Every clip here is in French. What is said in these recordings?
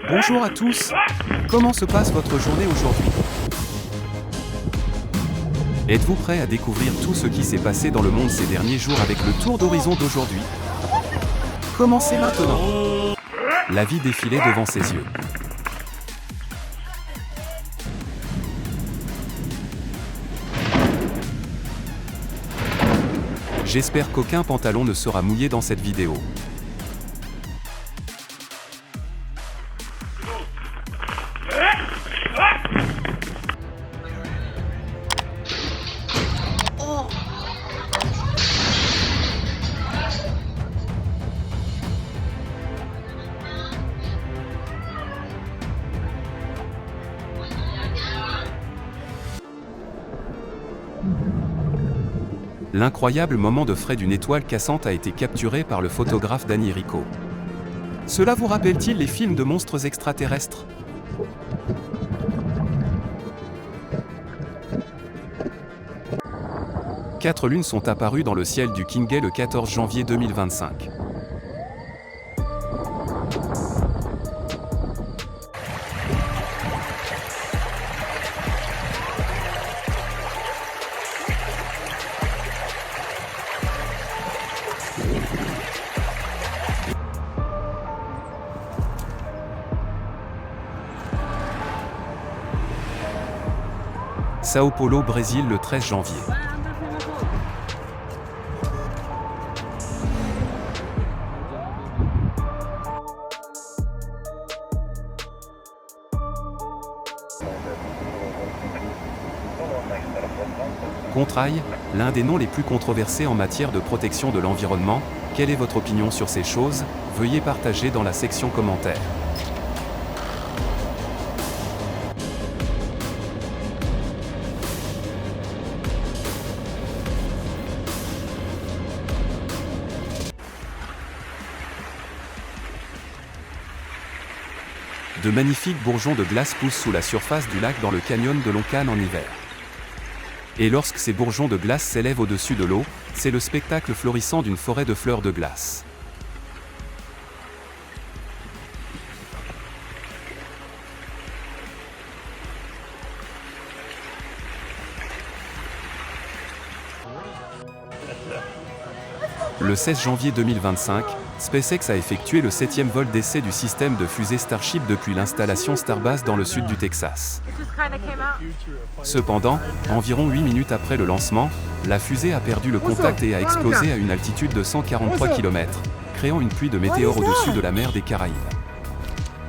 Bonjour à tous. Comment se passe votre journée aujourd'hui? Êtes-vous prêt à découvrir tout ce qui s'est passé dans le monde ces derniers jours avec le tour d'horizon d'aujourd'hui? Commencez maintenant. La vie défilait devant ses yeux. J'espère qu'aucun pantalon ne sera mouillé dans cette vidéo. L'incroyable moment de frais d'une étoile cassante a été capturé par le photographe Danny Rico. Cela vous rappelle-t-il les films de monstres extraterrestres? Quatre lunes sont apparues dans le ciel du Qinghai le 14 janvier 2025. Sao Paulo, Brésil, le 13 janvier. Contrail, l'un des noms les plus controversés en matière de protection de l'environnement. Quelle est votre opinion sur ces choses? Veuillez partager dans la section commentaires. De magnifiques bourgeons de glace poussent sous la surface du lac dans le canyon de Loncan en hiver. Et lorsque ces bourgeons de glace s'élèvent au-dessus de l'eau, c'est le spectacle florissant d'une forêt de fleurs de glace. Le 16 janvier 2025, SpaceX a effectué le 7e vol d'essai du système de fusée Starship depuis l'installation Starbase dans le sud du Texas. Cependant, environ 8 minutes après le lancement, la fusée a perdu le contact et a explosé à une altitude de 143 km, créant une pluie de météores au-dessus de la mer des Caraïbes.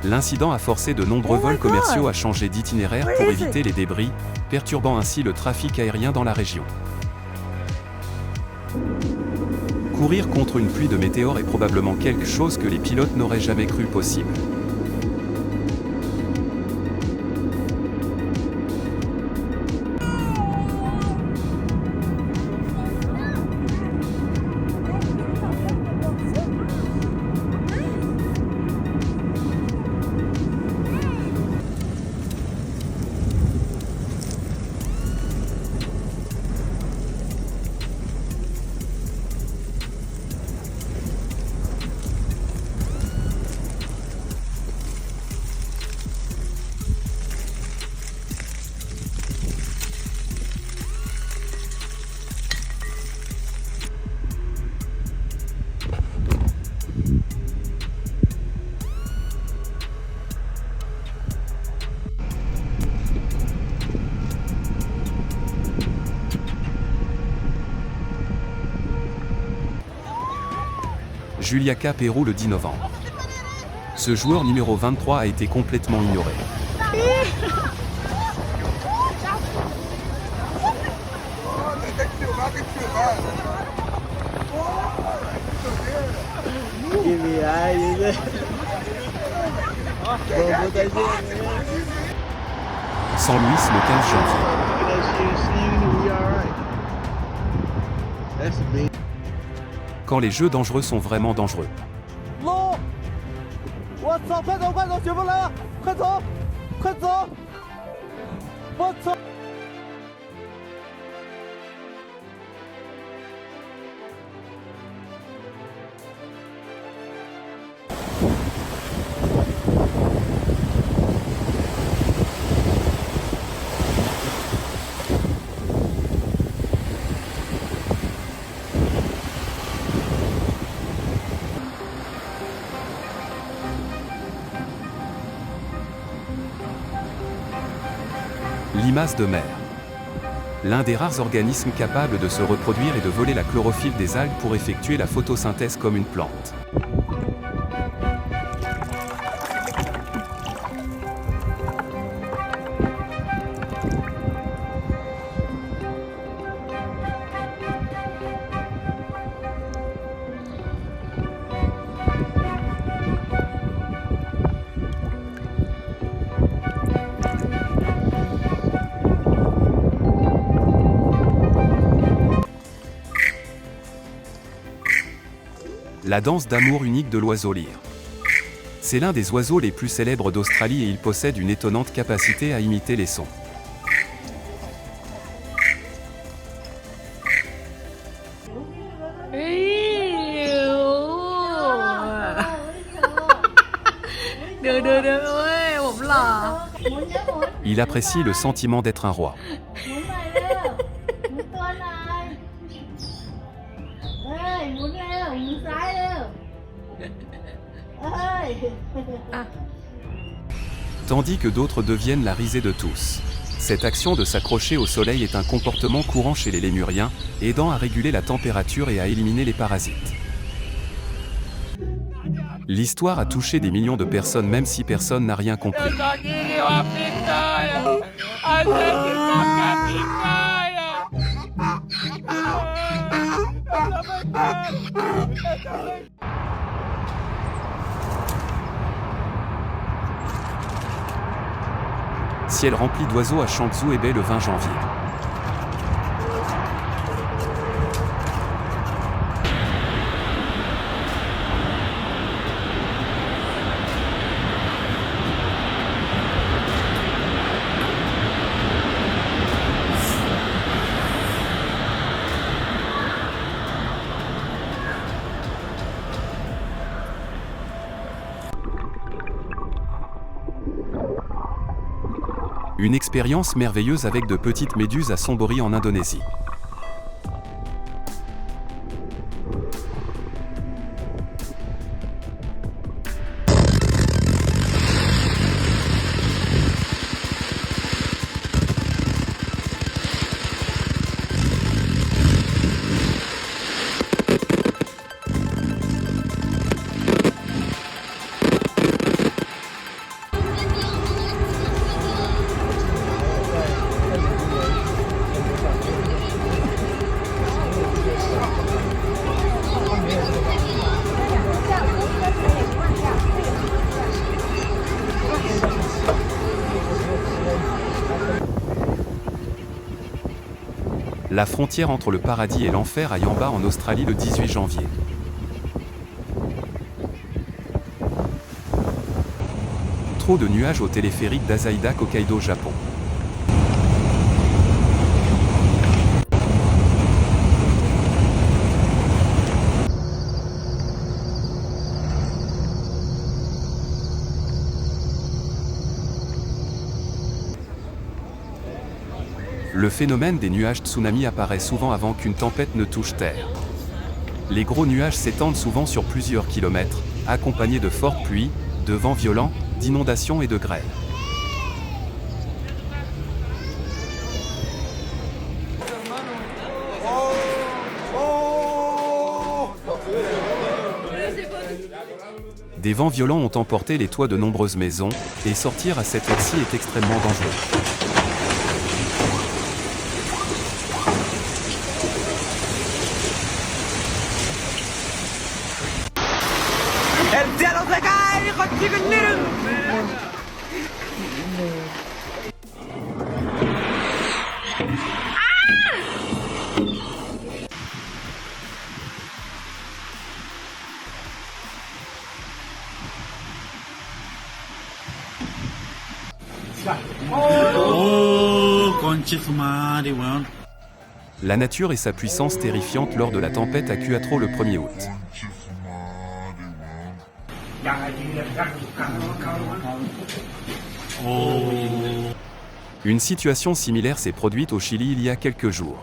L'incident a forcé de nombreux vols commerciaux à changer d'itinéraire pour éviter les débris, perturbant ainsi le trafic aérien dans la région. Courir contre une pluie de météores est probablement quelque chose que les pilotes n'auraient jamais cru possible. Juliaca Pérou le 10 novembre. Ce joueur numéro 23 a été complètement ignoré. San Luis le 15 janvier. Quand les jeux dangereux sont vraiment dangereux. Limace de mer. L'un des rares organismes capables de se reproduire et de voler la chlorophylle des algues pour effectuer la photosynthèse comme une plante. La danse d'amour unique de l'oiseau lyre. C'est l'un des oiseaux les plus célèbres d'Australie et il possède une étonnante capacité à imiter les sons. Il apprécie le sentiment d'être un roi. Tandis que d'autres deviennent la risée de tous. Cette action de s'accrocher au soleil est un comportement courant chez les lémuriens, aidant à réguler la température et à éliminer les parasites. L'histoire a touché des millions de personnes même si personne n'a rien compris. Ciel rempli d'oiseaux à Changzhou et Bay le 20 janvier. Une expérience merveilleuse avec de petites méduses à Sonbori en Indonésie. La frontière entre le paradis et l'enfer à Yamba en Australie le 18 janvier. Trop de nuages au téléphérique d'Asaida Hokkaido, Japon. Le phénomène des nuages tsunami apparaît souvent avant qu'une tempête ne touche terre. Les gros nuages s'étendent souvent sur plusieurs kilomètres, accompagnés de fortes pluies, de vents violents, d'inondations et de grêles. Des vents violents ont emporté les toits de nombreuses maisons, et sortir à cette heure-ci est extrêmement dangereux. La nature et sa puissance terrifiante lors de la tempête à Cuatro le 1er août. Une situation similaire s'est produite au Chili il y a quelques jours.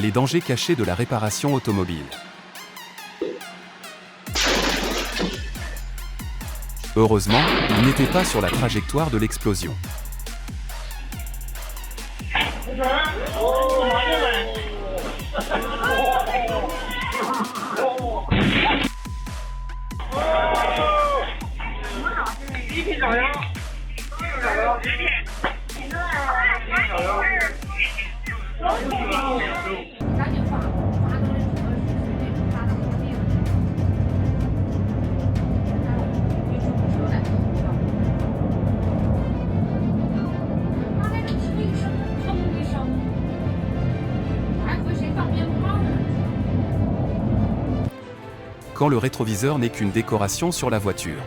Les dangers cachés de la réparation automobile. Heureusement, il n'était pas sur la trajectoire de l'explosion. Quand le rétroviseur n'est qu'une décoration sur la voiture.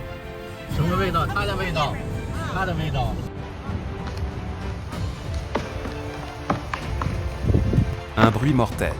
Un bruit mortel.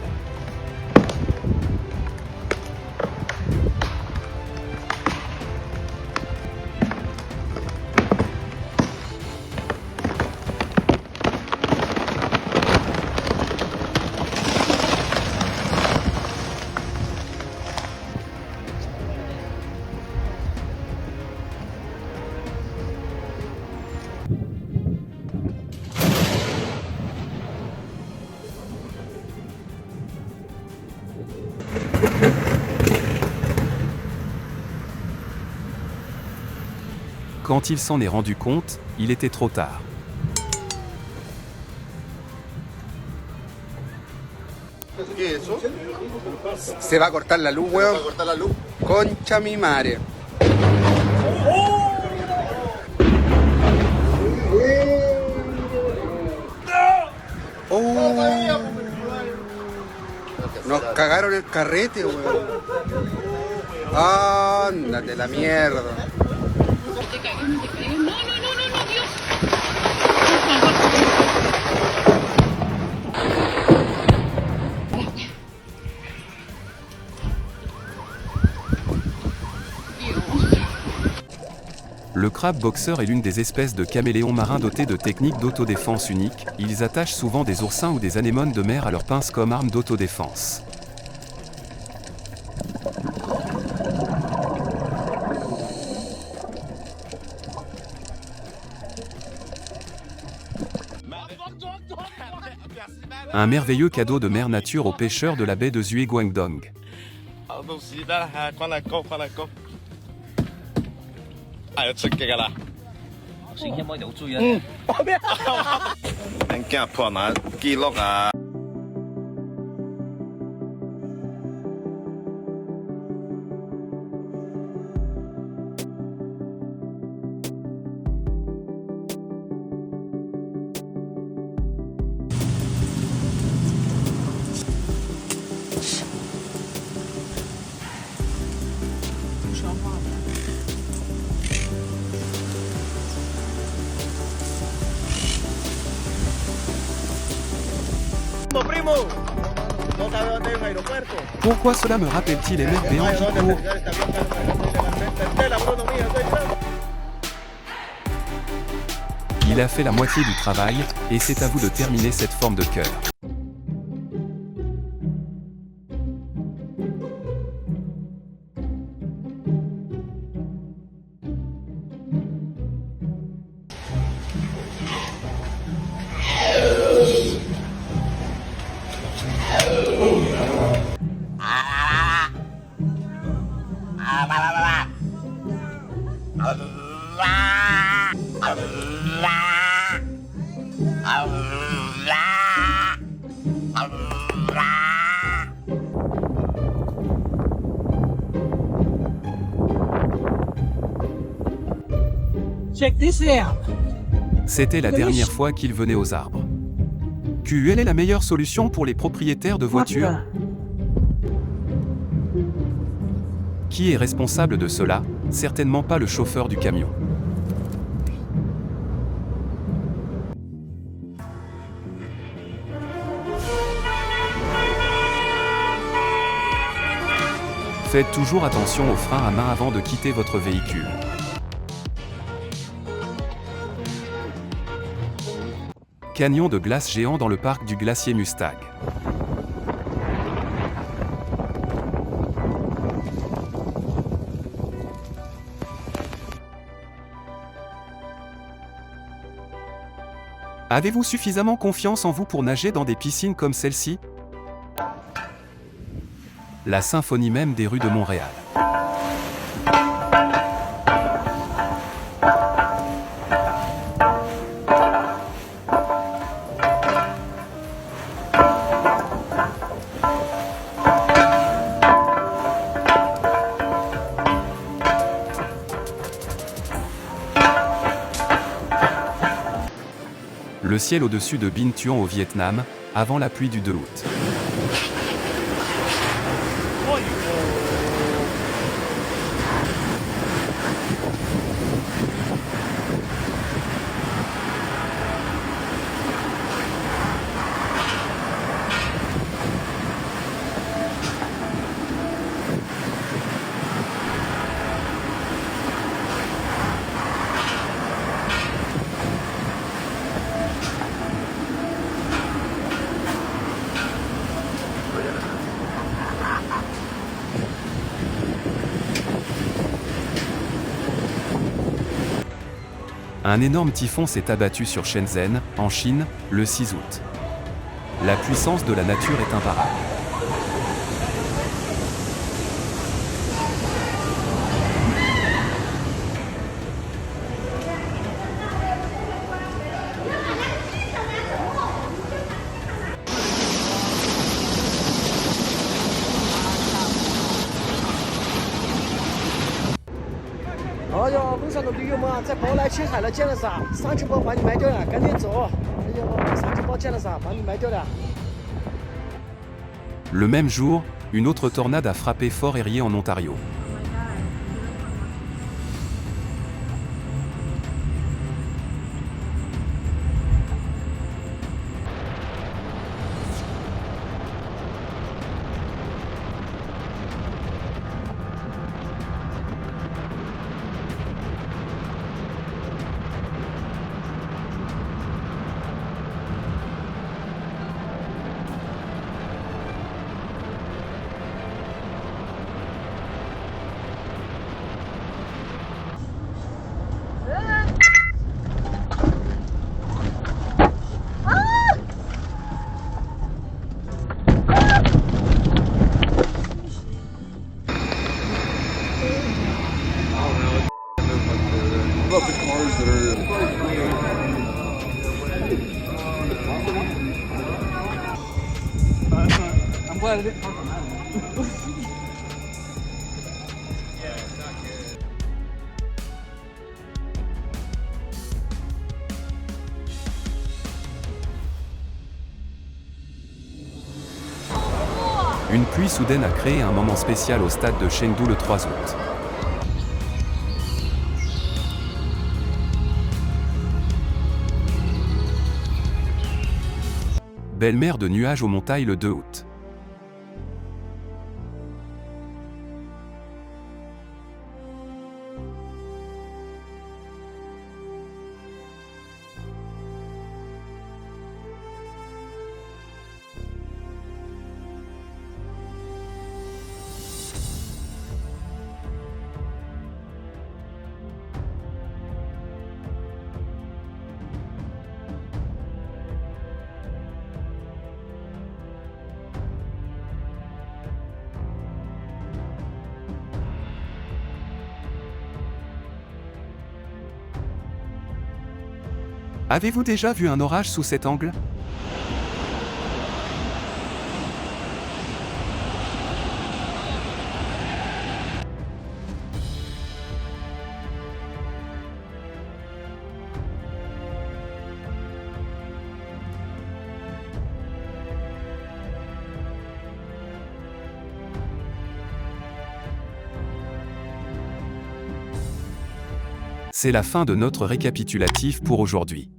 Quand il s'en est rendu compte, il était trop tard. Se va a cortar la luz, weón. Concha mi madre. Oh. Nos cagaron el carrete, weón. Ándate la mierda. Le crabe boxer est l'une des espèces de caméléons marins dotés de techniques d'autodéfense uniques. Ils attachent souvent des oursins ou des anémones de mer à leurs pinces comme arme d'autodéfense. Un merveilleux cadeau de mère nature aux pêcheurs de la baie de Zhué Guangdong. Pourquoi cela me rappelle-t-il les mers béants qui courent? Il a fait la moitié du travail, et c'est à vous de terminer cette forme de cœur. Check this out. C'était la dernière fois qu'il venait aux arbres. Quelle est la meilleure solution pour les propriétaires de voitures? Qui est responsable de cela? Certainement pas le chauffeur du camion. Faites toujours attention aux freins à main avant de quitter votre véhicule. Canyon de glace géant dans le parc du glacier Mustag. Avez-vous suffisamment confiance en vous pour nager dans des piscines comme celle-ci? La symphonie même des rues de Montréal. Le ciel au-dessus de Binh Thuan au Vietnam, avant la pluie du 2 août. Un énorme typhon s'est abattu sur Shenzhen, en Chine, le 6 août. La puissance de la nature est imparable.哎呦，路上的驴友们啊，在包来青海了，见了啥？30包把你卖掉了，赶紧走！哎呦，30包见了啥？把你卖掉了。Le même jour, une autre tornade a frappé Fort Erie en Ontario. I'm glad I didn't park on that one. Une pluie soudaine a créé un moment spécial au stade de Chengdu le 3 août. Belle mer de nuages aux montagnes le 2 août. Avez-vous déjà vu un orage sous cet angle? C'est la fin de notre récapitulatif pour aujourd'hui.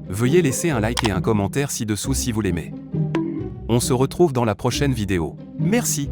Veuillez laisser un like et un commentaire ci-dessous si vous l'aimez. On se retrouve dans la prochaine vidéo. Merci.